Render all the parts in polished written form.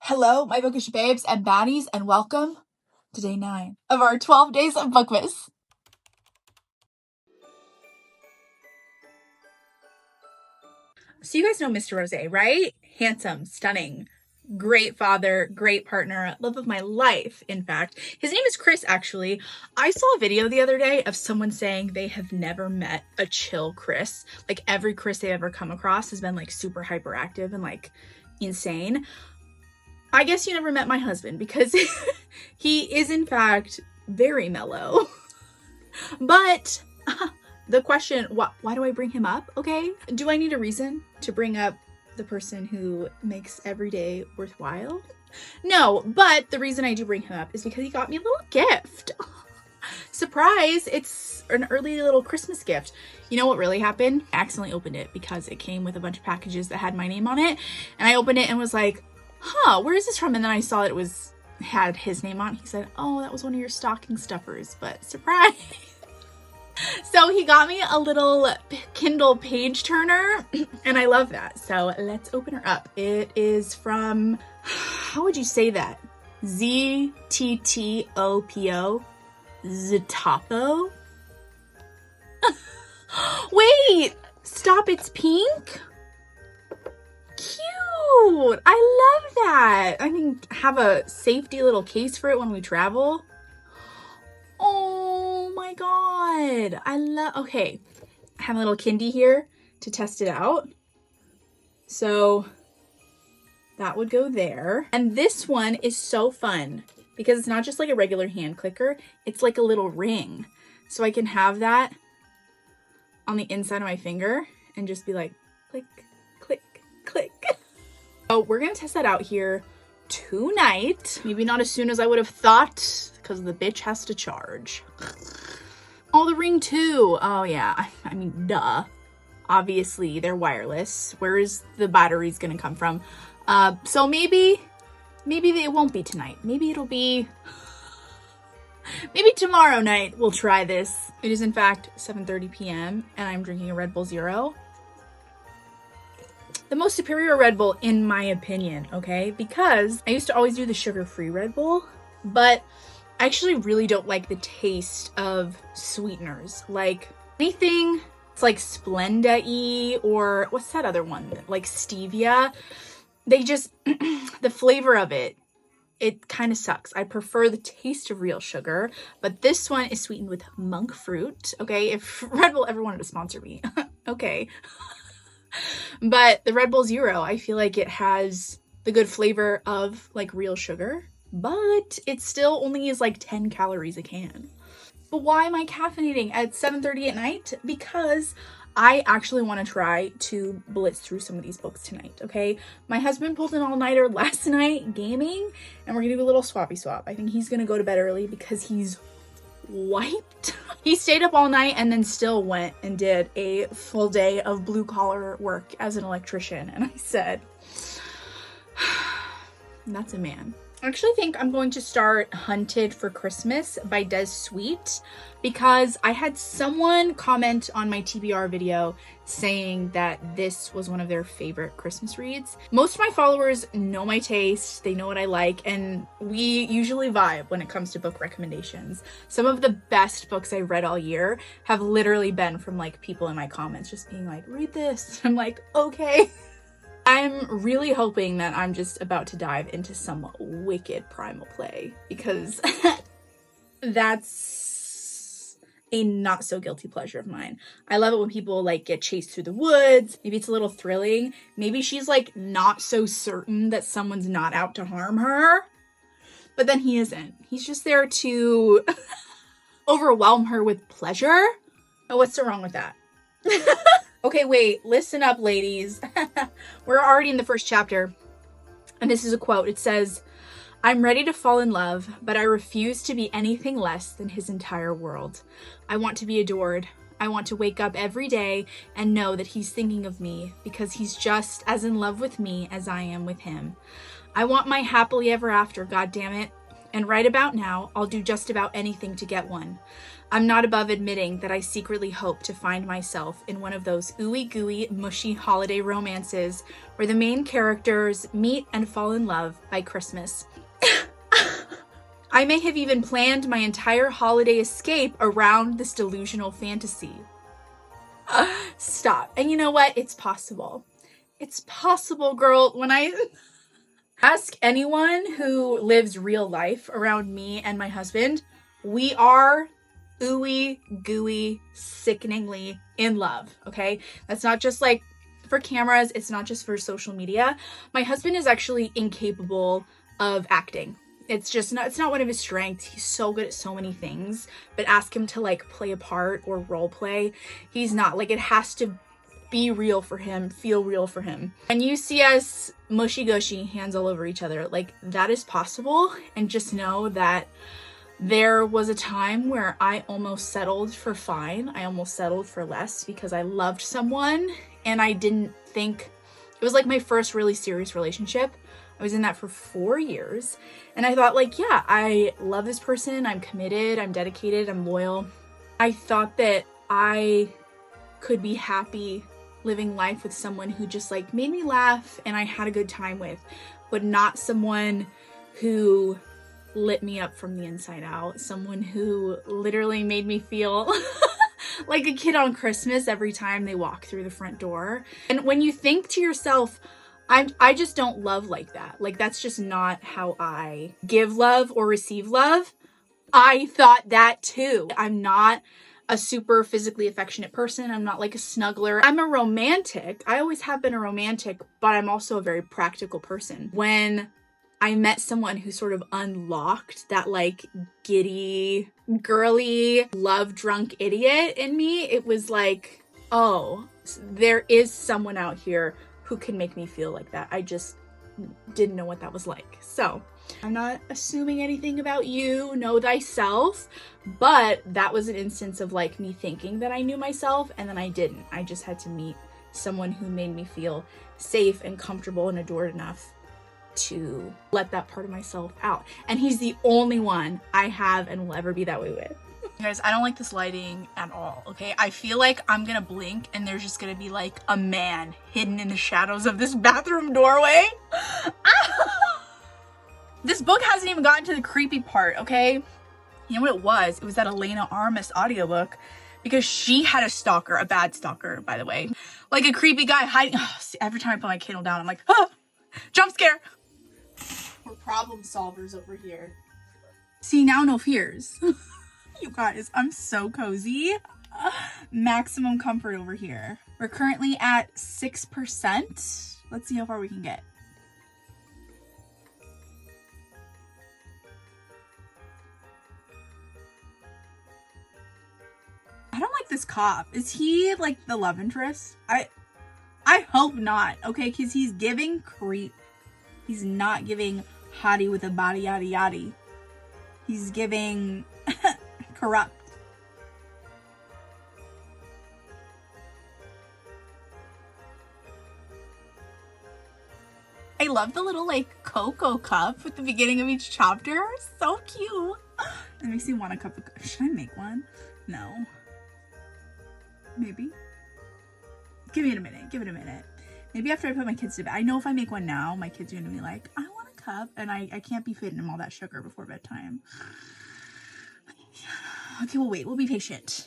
Hello, my bookish babes and baddies, and welcome to day 9 of our 12 days of Bookmas. So you guys know Mr. Rose, right? Handsome, stunning, great father, great partner, love of my life, in fact. His name is Chris, actually. I saw a video the other day of someone saying they have never met a chill Chris. Like, every Chris they ever come across has been, like, super hyperactive and, like, insane. I guess you never met my husband because he is, in fact, very mellow. But the question, why do I bring him up, okay? Do I need a reason to bring up the person who makes every day worthwhile? No, but the reason I do bring him up is because he got me a little gift. Surprise! It's an early little Christmas gift. You know what really happened? I accidentally opened it because it came with a bunch of packages that had my name on it. And I opened it and was like, huh, where is this from? And then I saw it had his name on it. He said, oh, that was one of your stocking stuffers, but surprise. So he got me a little Kindle page turner and I love that. So let's open her up. It is from, how would you say that? Z-T-T-O-P-O, Ztopo. Wait, stop, it's pink? Cute! I love that. I can have a safety little case for it when we travel. Oh my god. Okay. I have a little kindy here to test it out. So that would go there. And this one is so fun because it's not just like a regular hand clicker. It's like a little ring. So I can have that on the inside of my finger and just be like, click, click, click. So we're gonna test that out here tonight. Maybe not as soon as I would have thought because the bitch has to charge. Oh, the ring too. Oh yeah, I mean, duh. Obviously they're wireless. Where is the batteries gonna come from? So maybe it won't be tonight. Maybe it'll be, maybe tomorrow night we'll try this. It is in fact 7:30 p.m. and I'm drinking a Red Bull Zero. The most superior Red Bull in my opinion, okay? Because I used to always do the sugar-free Red Bull, but I actually really don't like the taste of sweeteners. Like anything, it's like Splenda-y or what's that other one? Like stevia. They just, the flavor of it kind of sucks. I prefer the taste of real sugar, but this one is sweetened with monk fruit, okay? If Red Bull ever wanted to sponsor me, okay. But the Red Bull Zero, I feel like it has the good flavor of like real sugar, but it still only is like 10 calories a can. But why am I caffeinating at 7:30 at night? Because I actually want to try to blitz through some of these books tonight, okay? My husband pulled an all-nighter last night gaming, and we're gonna do a little swappy swap. I think he's gonna go to bed early because he's wiped. He stayed up all night and then still went and did a full day of blue collar work as an electrician. And I said, that's a man. I actually think I'm going to start Hunted for Christmas by Des Sweet because I had someone comment on my TBR video saying that this was one of their favorite Christmas reads. Most of my followers know my taste, they know what I like, and we usually vibe when it comes to book recommendations. Some of the best books I've read all year have literally been from like people in my comments just being like, read this. I'm like, okay. I'm really hoping that I'm just about to dive into some wicked primal play because that's a not so guilty pleasure of mine. I love it when people like get chased through the woods. Maybe it's a little thrilling. Maybe she's like not so certain that someone's not out to harm her, but then he isn't. He's just there to overwhelm her with pleasure. Oh, what's so wrong with that? Okay, wait, listen up, ladies. We're already in the first chapter, and this is a quote. It says, I'm ready to fall in love, but I refuse to be anything less than his entire world. I want to be adored. I want to wake up every day and know that he's thinking of me because he's just as in love with me as I am with him. I want my happily ever after, goddammit. And right about now, I'll do just about anything to get one. I'm not above admitting that I secretly hope to find myself in one of those ooey gooey, mushy holiday romances where the main characters meet and fall in love by Christmas. I may have even planned my entire holiday escape around this delusional fantasy. Stop. And you know what? It's possible. It's possible, girl. When I ask anyone who lives real life around me and my husband, we are ooey gooey, sickeningly in love, okay? That's not just like for cameras. It's not just for social media. My husband is actually incapable of acting. It's not one of his strengths. He's so good at so many things, but ask him to like play a part or role play. He's not. Like, it has to be real for him, feel real for him. And you see us mushy gushy, hands all over each other, like that is possible. And just know that there was a time where I almost settled for fine. I almost settled for less because I loved someone and I didn't think, it was like my first really serious relationship. I was in that for 4 years and I thought like, yeah, I love this person. I'm committed, I'm dedicated, I'm loyal. I thought that I could be happy living life with someone who just like made me laugh and I had a good time with, but not someone who lit me up from the inside out. Someone who literally made me feel like a kid on Christmas every time they walk through the front door. And when you think to yourself, I just don't love like that. Like, that's just not how I give love or receive love. I thought that too. I'm not a super physically affectionate person. I'm not like a snuggler. I'm a romantic. I always have been a romantic, but I'm also a very practical person. When I met someone who sort of unlocked that like giddy, girly, love drunk idiot in me, it was like, oh, there is someone out here who can make me feel like that. I just didn't know what that was like. So I'm not assuming anything about you, know thyself, but that was an instance of like me thinking that I knew myself and then I didn't. I just had to meet someone who made me feel safe and comfortable and adored enough to let that part of myself out. And he's the only one I have and will ever be that way with. Guys, I don't like this lighting at all, okay? I feel like I'm gonna blink and there's just gonna be like a man hidden in the shadows of this bathroom doorway. This book hasn't even gotten to the creepy part, okay? You know what it was? It was that Elena Armas audiobook because she had a stalker, a bad stalker, by the way. Like a creepy guy hiding. Oh, see, every time I put my Kindle down, I'm like, ah, jump scare. We're problem solvers over here. See, now no fears. You guys, I'm so cozy. Maximum comfort over here. We're currently at 6%. Let's see how far we can get. I don't like this cop. Is he like the love interest? I hope not, okay? Because he's giving creep. He's not giving hottie with a body yaddy yaddy. He's giving corrupt. I love the little like cocoa cup at the beginning of each chapter. So cute. It makes me want a cup of, should I make one? No. Maybe. Give it a minute. Give it a minute. Maybe after I put my kids to bed. I know if I make one now, my kids are gonna be like, I want a cup, and I can't be feeding them all that sugar before bedtime. Okay, we'll wait. We'll be patient.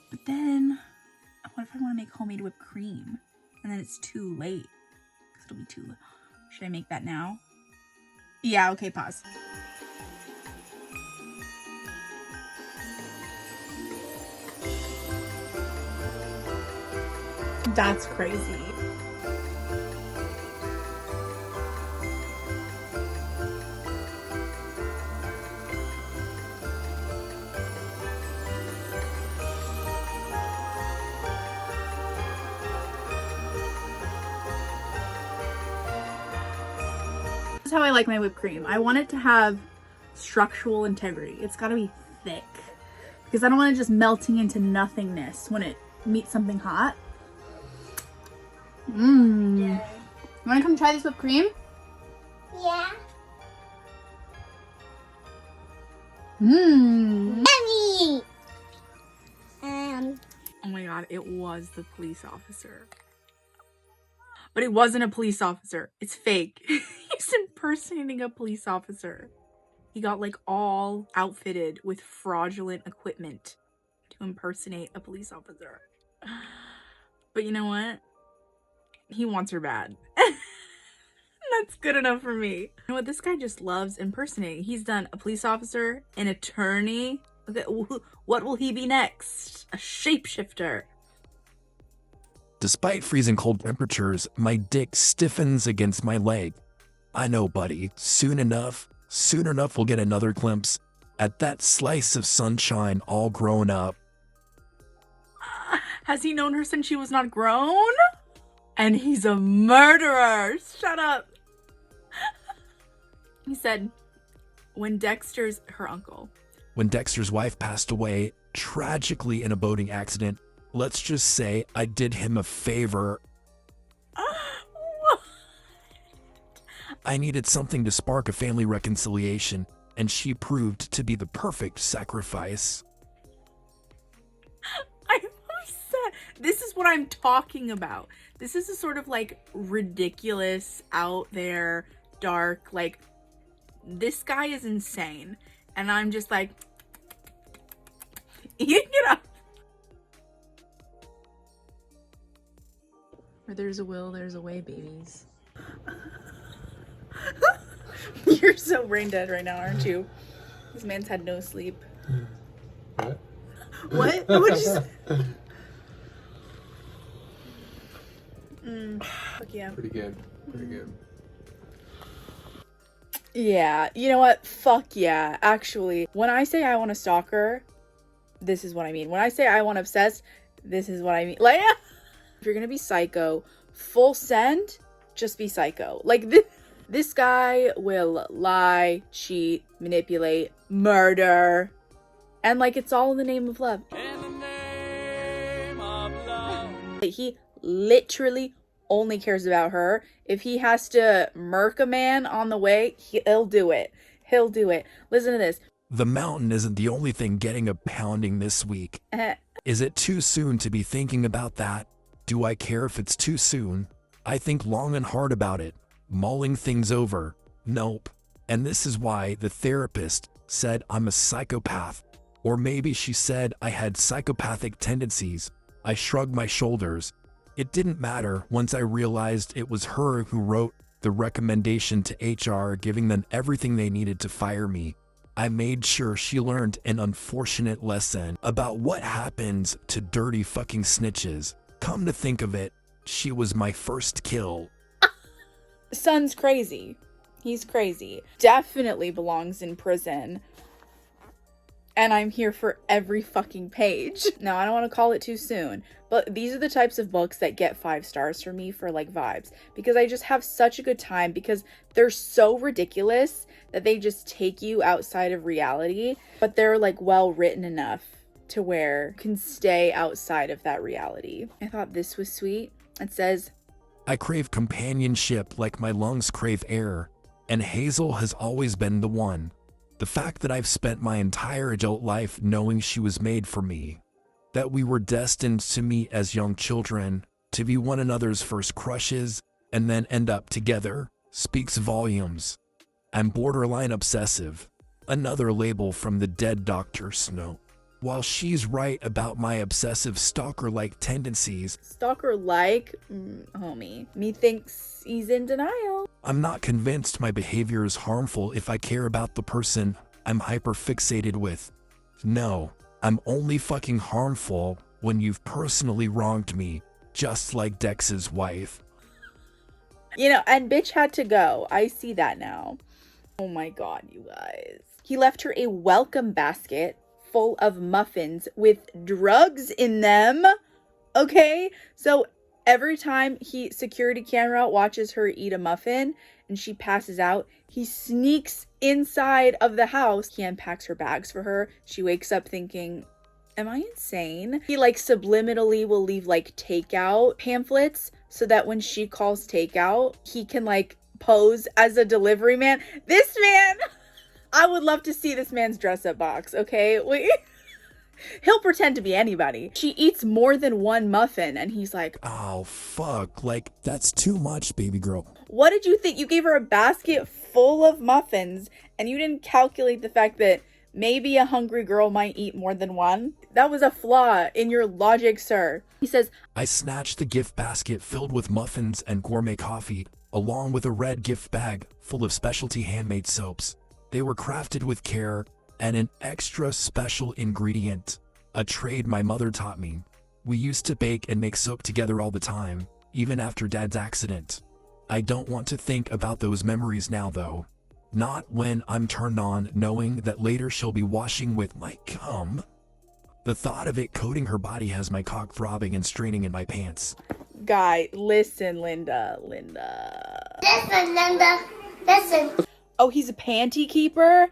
But then, what if I want to make homemade whipped cream? And then it's too late. Because it'll be too late. Should I make that now? Yeah, okay, pause. That's crazy. This is how I like my whipped cream. I want it to have structural integrity. It's got to be thick because I don't want it just melting into nothingness when it meets something hot. Mmm. Yeah. You want to come try this whipped cream? Yeah. Yummy! Oh my god, it was the police officer. But it wasn't a police officer. It's fake. He's impersonating a police officer. He got like all outfitted with fraudulent equipment to impersonate a police officer. But you know what? He wants her bad. That's good enough for me. You know what? This guy just loves impersonating. He's done a police officer, an attorney. Okay, what will he be next? A shapeshifter. Despite freezing cold temperatures, my dick stiffens against my leg. I know, buddy. Soon enough we'll get another glimpse at that slice of sunshine all grown up. Has he known her since she was not grown? And he's a murderer. Shut up. He said, when Dexter's her uncle. When Dexter's wife passed away tragically in a boating accident, let's just say I did him a favor. I needed something to spark a family reconciliation, and she proved to be the perfect sacrifice. I'm upset. This is what I'm talking about. This is a sort of like ridiculous, out there, dark, like, this guy is insane. And I'm just like, eating it up. Where there's a will, there's a way, babies. You're so brain dead right now, aren't you? This man's had no sleep. What? What? What'd you say? Fuck yeah. Pretty good. Pretty good. Yeah, you know what? Fuck yeah. Actually, when I say I want a stalker, this is what I mean. When I say I want obsessed, this is what I mean. Like, if you're gonna be psycho, full send, just be psycho. Like, this guy will lie, cheat, manipulate, murder, and like, it's all in the name of love. In the name of love. He literally only cares about her. If he has to murk a man on the way, he'll do it. He'll do it. Listen to this. The mountain isn't the only thing getting a pounding this week. Is it too soon to be thinking about that? Do I care if it's too soon? I think long and hard about it, mulling things over. Nope. And this is why the therapist said I'm a psychopath. Or maybe she said I had psychopathic tendencies. I shrugged my shoulders. It didn't matter once I realized it was her who wrote the recommendation to HR giving them everything they needed to fire me. I made sure she learned an unfortunate lesson about what happens to dirty fucking snitches. Come to think of it, she was my first kill. Son's crazy. He's crazy. Definitely belongs in prison. And I'm here for every fucking page. Now, I don't want to call it too soon, but these are the types of books that get 5 stars for me for like vibes, because I just have such a good time, because they're so ridiculous that they just take you outside of reality, but they're like well written enough to where you can stay outside of that reality. I thought this was sweet. It says, I crave companionship like my lungs crave air, and Hazel has always been the one. The fact that I've spent my entire adult life knowing she was made for me, that we were destined to meet as young children, to be one another's first crushes, and then end up together, speaks volumes. I'm borderline obsessive, another label from the dead Dr. Snow. While she's right about my obsessive stalker-like tendencies, stalker-like? Homie. Me thinks he's in denial. I'm not convinced my behavior is harmful if I care about the person I'm hyper-fixated with. No, I'm only fucking harmful when you've personally wronged me, just like Dex's wife. You know, and bitch had to go. I see that now. Oh my god, you guys. He left her a welcome basket full of muffins with drugs in them. Okay? So every time security camera watches her eat a muffin and she passes out, he sneaks inside of the house. He unpacks her bags for her. She wakes up thinking, am I insane? He like subliminally will leave like takeout pamphlets so that when she calls takeout, he can like pose as a delivery man. This man, I would love to see this man's dress-up box, okay? He'll pretend to be anybody. She eats more than one muffin, and he's like, Oh, fuck. Like, that's too much, baby girl. what did you think? You gave her a basket full of muffins, and you didn't calculate the fact that maybe a hungry girl might eat more than one? That was a flaw in your logic, sir. He says, I snatched the gift basket filled with muffins and gourmet coffee, along with a red gift bag full of specialty handmade soaps. They were crafted with care and an extra special ingredient, a trade my mother taught me. We used to bake and make soap together all the time, even after Dad's accident. I don't want to think about those memories now, though. Not when I'm turned on knowing that later she'll be washing with my cum. The thought of it coating her body has my cock throbbing and straining in my pants. guy, listen, Linda. Listen, Linda. Listen. Oh, he's a panty keeper?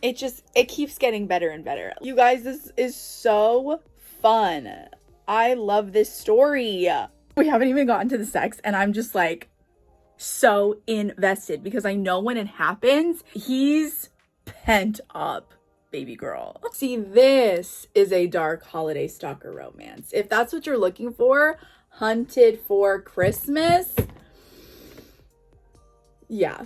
It keeps getting better and better. You guys, this is so fun. I love this story. We haven't even gotten to the sex, and I'm just like so invested because I know when it happens, he's pent up, baby girl. See, this is a dark holiday stalker romance. If that's what you're looking for, Hunted for Christmas. Yeah.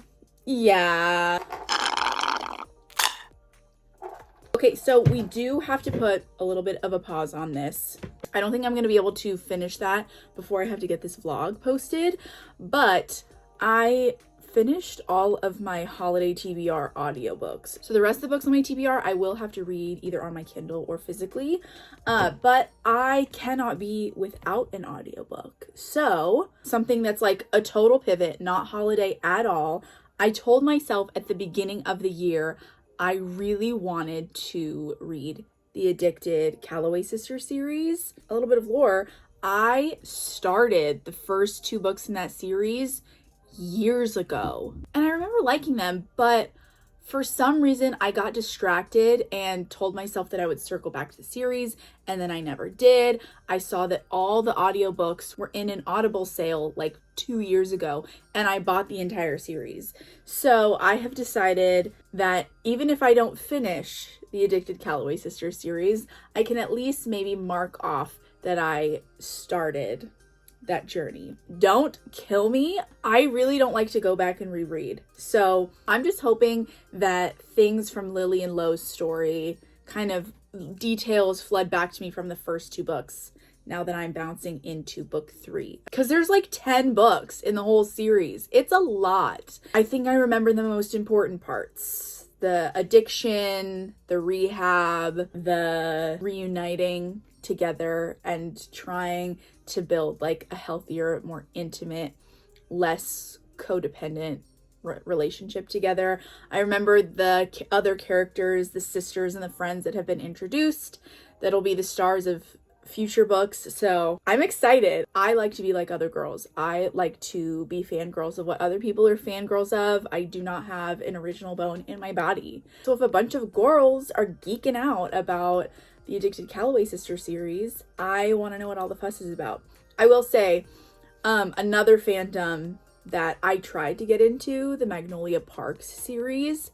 Okay, so we do have to put a little bit of a pause on this. I don't think I'm going to be able to finish that before I have to get this vlog posted, but I finished all of my holiday TBR audiobooks. So the rest of the books on my TBR, I will have to read either on my Kindle or physically, but I cannot be without an audiobook. So something that's like a total pivot, not holiday at all. I told myself at the beginning of the year, I really wanted to read the Addicted Callaway sister series. A little bit of lore. I started the first 2 books in that series years ago, and I remember liking them, but for some reason I got distracted and told myself that I would circle back to the series, and then I never did. I saw that all the audiobooks were in an Audible sale like 2 years ago, and I bought the entire series. So I have decided that even if I don't finish the Addicted Callaway Sisters series, I can at least maybe mark off that I started that journey. Don't kill me. I really don't like to go back and reread. So I'm just hoping that things from Lily and Lo's story, kind of details flood back to me from the first 2 books now that I'm bouncing into book 3. Because there's like 10 books in the whole series. It's a lot. I think I remember the most important parts. The addiction, the rehab, the reuniting together and trying to build like a healthier, more intimate, less codependent relationship together. I remember the other characters, the sisters and the friends that have been introduced, that'll be the stars of future books. So I'm excited. I like to be like other girls. I like to be fangirls of what other people are fangirls of. I do not have an original bone in my body. So if a bunch of girls are geeking out about the Addicted Callaway sister series, I want to know what all the fuss is about. I will say, another fandom that I tried to get into, the Magnolia Parks series,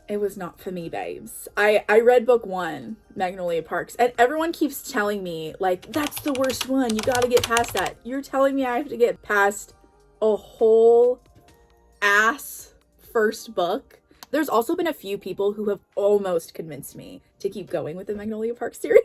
it was not for me, babes. I read book 1, Magnolia Parks, and everyone keeps telling me, like, that's the worst one. You gotta get past that. You're telling me I have to get past a whole ass first book? There's also been a few people who have almost convinced me to keep going with the Magnolia Park series.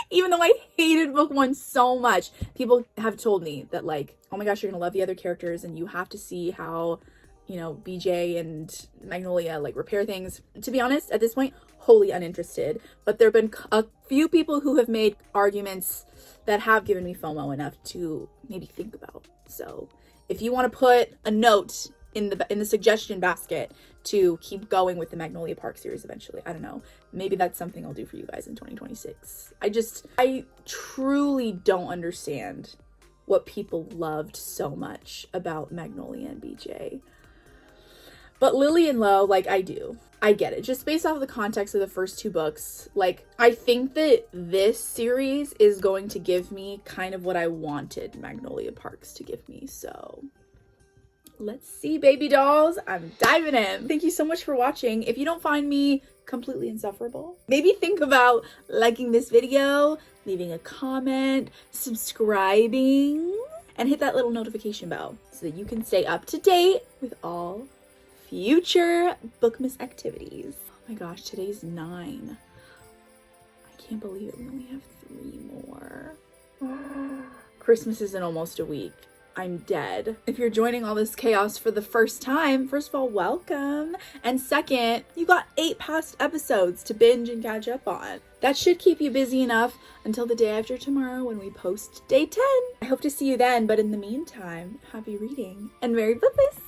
Even though I hated book 1 so much, people have told me that, like, oh my gosh, you're gonna love the other characters and you have to see how, you know, BJ and Magnolia, like, repair things. To be honest, at this point, wholly uninterested. But there have been a few people who have made arguments that have given me FOMO enough to maybe think about. So if you want to put a note in the suggestion basket to keep going with the Magnolia Park series eventually, I don't know, maybe that's something I'll do for you guys in 2026. I truly don't understand what people loved so much about Magnolia and BJ. But Lily and Lo, like, I do. I get it. Just based off of the context of the first 2 books, like, I think that this series is going to give me kind of what I wanted Magnolia Parks to give me. So Let's see, baby dolls. I'm diving in. Thank you so much for watching. If you don't find me completely insufferable, maybe think about liking this video, leaving a comment, subscribing, and hit that little notification bell so that you can stay up to date with all future Bookmas activities. Oh my gosh, today's 9. I can't believe it. We only have 3 more. Christmas is in almost a week. I'm dead. If you're joining all this chaos for the first time, first of all, welcome. And second, you got 8 past episodes to binge and catch up on. That should keep you busy enough until the day after tomorrow when we post day 10. I hope to see you then, but in the meantime, happy reading and Merry Bookmas!